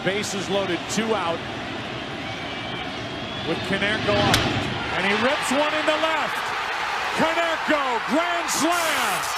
bases loaded, 2 out. With Konerko up, and he rips one into left. Konerko, grand slam.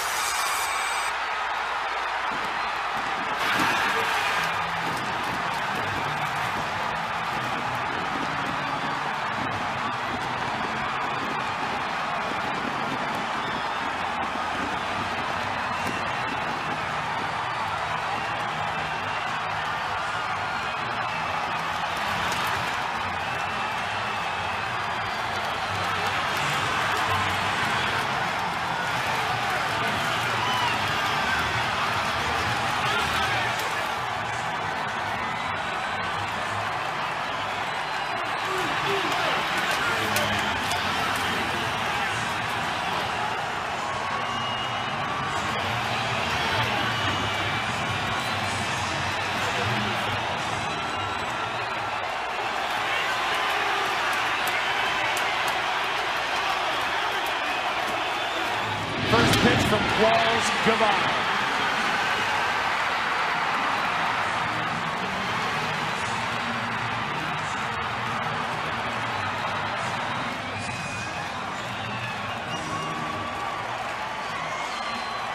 First pitch from Qualls, goodbye.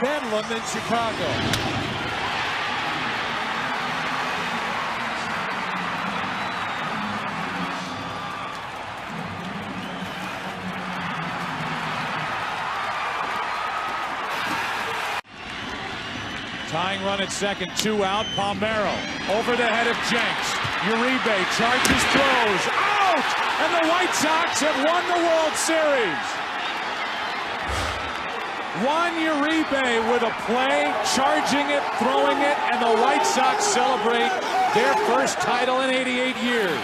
Bedlam in Chicago. Tying run at second, 2 out. Palmeiro over the head of Jenks. Uribe charges, throws, out! And the White Sox have won the World Series. Juan Uribe with a play, charging it, throwing it, and the White Sox celebrate their first title in 88 years.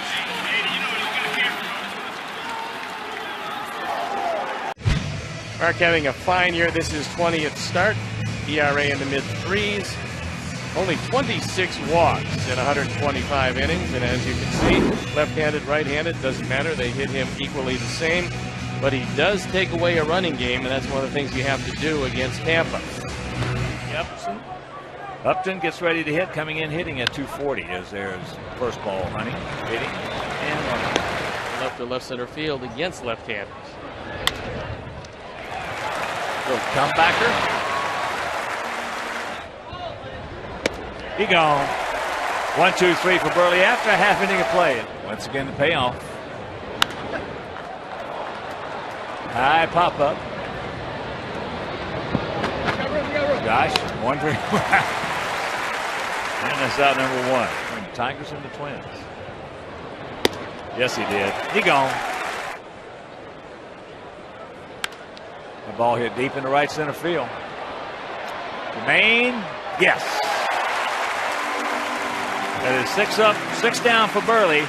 Mark having a fine year. This is 20th start. ERA in the mid-3s. Only 26 walks in 125 innings. And as you can see, left-handed, right-handed, doesn't matter. They hit him equally the same. But he does take away a running game, and that's one of the things you have to do against Tampa. Upton. Upton gets ready to hit, coming in hitting at 240 as there's first ball hunting, hitting, and running. Left to left center field against left-handers. Little comebacker. He gone. 1, 2, 3 for Burley after a half inning of play. Once again, the payoff. High pop up. Josh, 1-3. And that's out number 1. Between the Tigers and the Twins. Yes, he did. He gone. The ball hit deep into right center field. Jermaine, yes. That is 6 up, 6 down for Burley.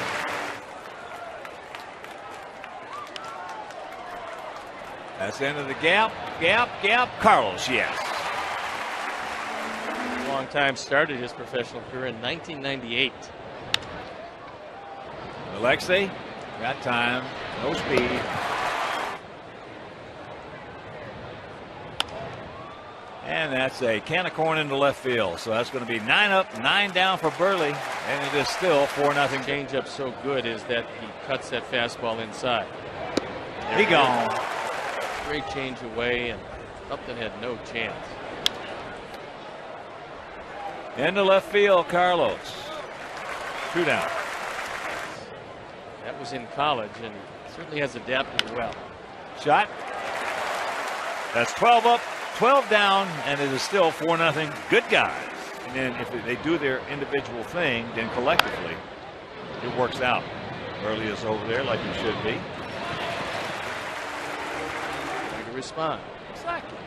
That's the end of the gap. Carlos, yes. Long time, started his professional career in 1998. Alexei got time, no speed. And that's a can of corn into left field. So that's going to be 9 up, 9 down for Burley. And it is still 4-0. Changeup so good is that he cuts that fastball inside. He gone. Great change away, and Upton had no chance. Into left field, Carlos. 2 down. That was in college, and he certainly has adapted well. Shot. That's 12 up, 12 down, and it is still 4-0. Good guys. And then if they do their individual thing, then collectively, it works out. Burley is over there like he should be. Way to respond. Exactly.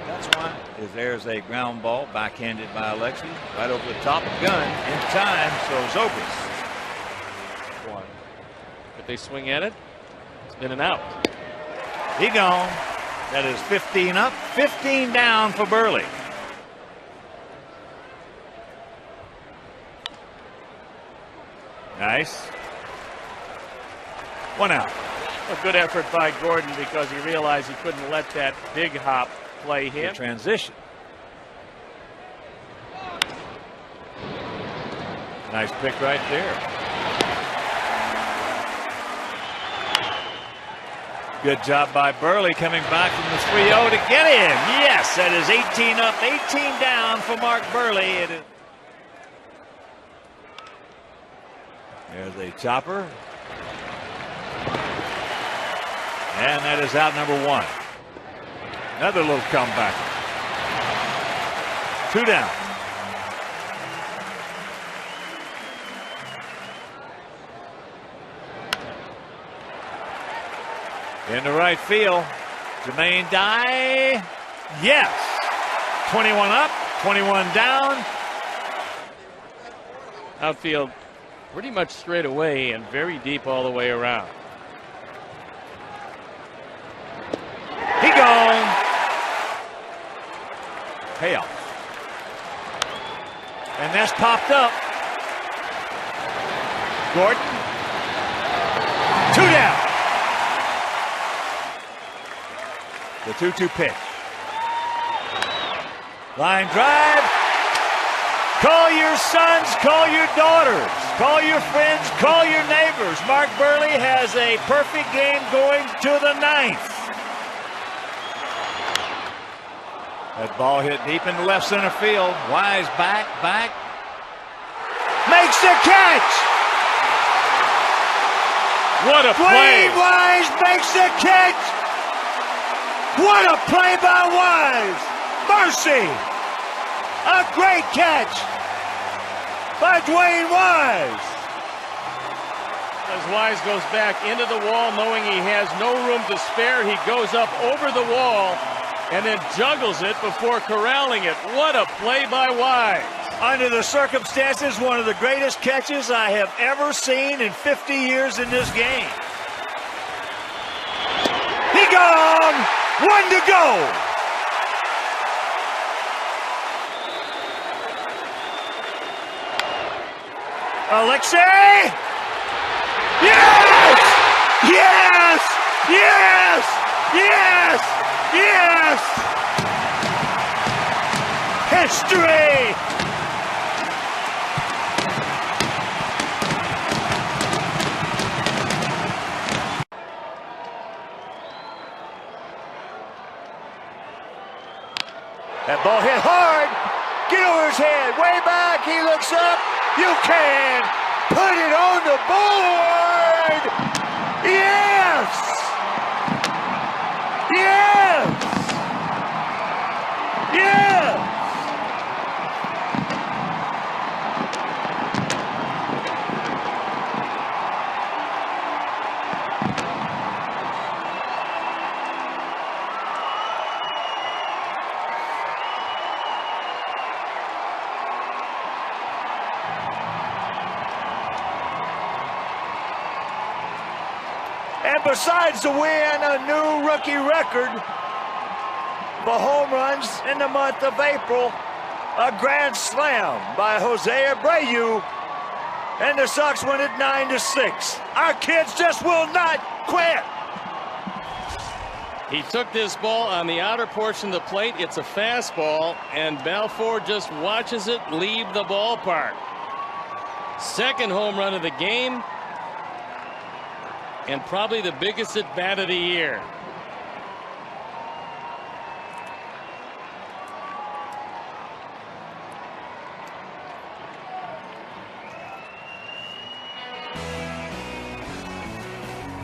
That's why there's a ground ball backhanded by Alexei right over the top of the gun in time. So Zobrist. One. If they swing at it, it's been an out. He gone. That is 15 up, 15 down for Burley. Nice. 1 out. A good effort by Gordon because he realized he couldn't let that big hop play him. Transition. Nice pick right there. Good job by Burley coming back from the 3-0 to get in. Yes, that is 18 up, 18 down for Mark Burley. It is. There's a chopper. And that is out number 1. Another little comeback. 2 down. Into right field. Jermaine Dye. Yes. 21 up, 21 down. Outfield pretty much straight away and very deep all the way around. He gone. Payoff. And that's popped up. Gordon. 2 down. The 2-2 pitch. Line drive. Call your sons, call your daughters, call your friends, call your neighbors. Mark Burley has a perfect game going to the 9th. That ball hit deep in the left center field. Wise back. Makes the catch. What a play. Dwayne Wise makes the catch. What a play by Wise. Mercy. A great catch by Dwayne Wise. As Wise goes back into the wall knowing he has no room to spare, he goes up over the wall and then juggles it before corralling it. What a play by Wise. Under the circumstances, one of the greatest catches I have ever seen in 50 years in this game. He gone. 1 to go. Alexei! Yes! Yes! Yes! Yes! Yes! History! That ball hit hard. Get over his head. Way back. He looks up. You can put it on the board. Yes. Yes. Yes. And besides the win, a new rookie record for home runs in the month of April. A grand slam by Jose Abreu. And the Sox win it 9-6. Our kids just will not quit. He took this ball on the outer portion of the plate. It's a fastball, and Balfour just watches it leave the ballpark. Second home run of the game, and probably the biggest at bat of the year.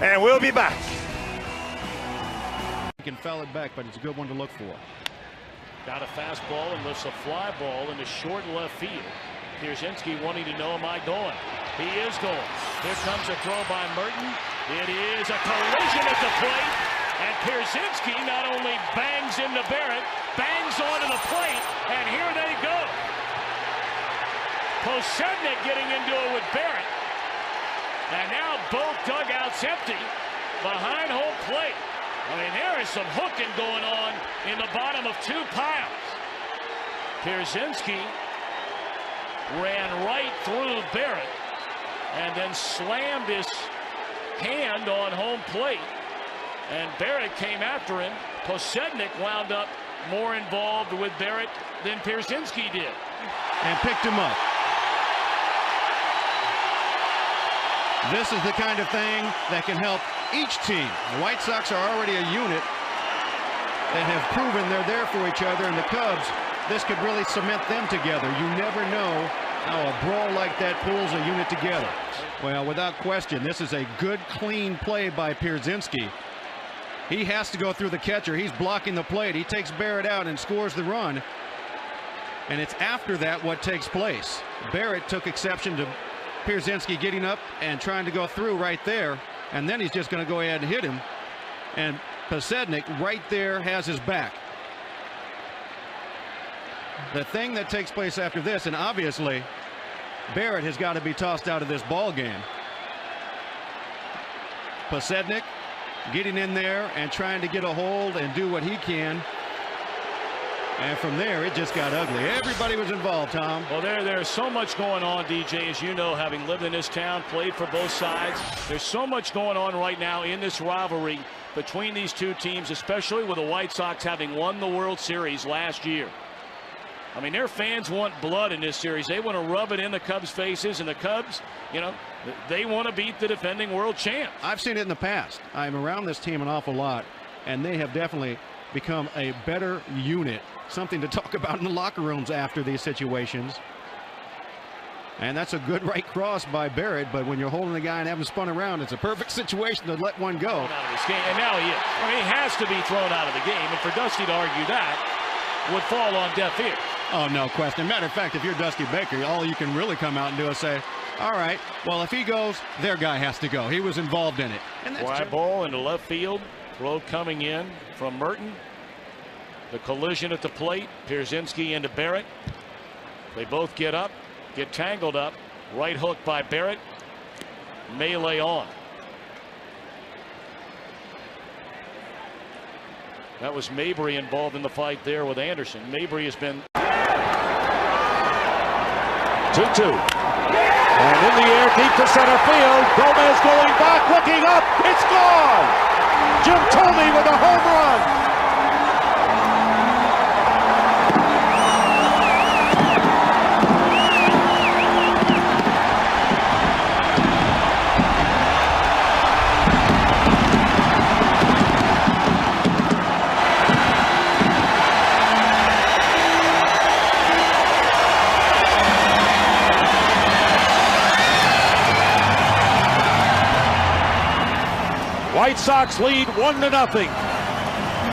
And we'll be back. He can foul it back, but it's a good one to look for. Got a fastball and lifts a fly ball into short left field. Pierzynski wanting to know, am I going? He is going. Here comes a throw by Merton. It is a collision at the plate. And Pierzynski not only bangs into Barrett, bangs onto the plate, and here they go. Posednik getting into it with Barrett. And now both dugouts empty behind home plate. I mean, there is some hooking going on in the bottom of 2 piles. Pierzynski ran right through Barrett and then slammed his hand on home plate. And Barrett came after him. Posednik wound up more involved with Barrett than Pierzynski did. And picked him up. This is the kind of thing that can help each team. The White Sox are already a unit that have proven they're there for each other, and the Cubs, this could really cement them together. You never know how a brawl like that pulls a unit together. Well, without question, this is a good, clean play by Pierzynski. He has to go through the catcher. He's blocking the plate. He takes Barrett out and scores the run. And it's after that what takes place. Barrett took exception to Pierzynski getting up and trying to go through right there. And then he's just going to go ahead and hit him. And Pasednik right there has his back. The thing that takes place after this, and obviously Barrett has got to be tossed out of this ball game. Pasednik getting in there and trying to get a hold and do what he can. And from there, it just got ugly. Everybody was involved, Tom. Well, there's so much going on, DJ, as you know, having lived in this town, played for both sides. There's so much going on right now in this rivalry between these two teams, especially with the White Sox having won the World Series last year. I mean, their fans want blood in this series. They want to rub it in the Cubs' faces, and the Cubs, you know, they want to beat the defending world champ. I've seen it in the past. I'm around this team an awful lot, and they have definitely become a better unit. Something to talk about in the locker rooms after these situations. And that's a good right cross by Barrett, but when you're holding the guy and having spun around, it's a perfect situation to let one go. Out of this game, and now he is. I mean, he has to be thrown out of the game, and for Dusty to argue that would fall on deaf ears. Oh, no question. Matter of fact, if you're Dusty Baker, all you can really come out and do is say, all right, well, if he goes, their guy has to go. He was involved in it. And that's Fly ball into left field. Throw coming in from Merton. The collision at the plate. Pierzynski into Barrett. They both get up, get tangled up. Right hook by Barrett. Melee on. That was Mabry involved in the fight there with Anderson. Mabry has been 2-2. And in the air, deep to center field. Gomez going back, looking up. It's gone. Jim Thome with a home run. White Sox lead 1-0.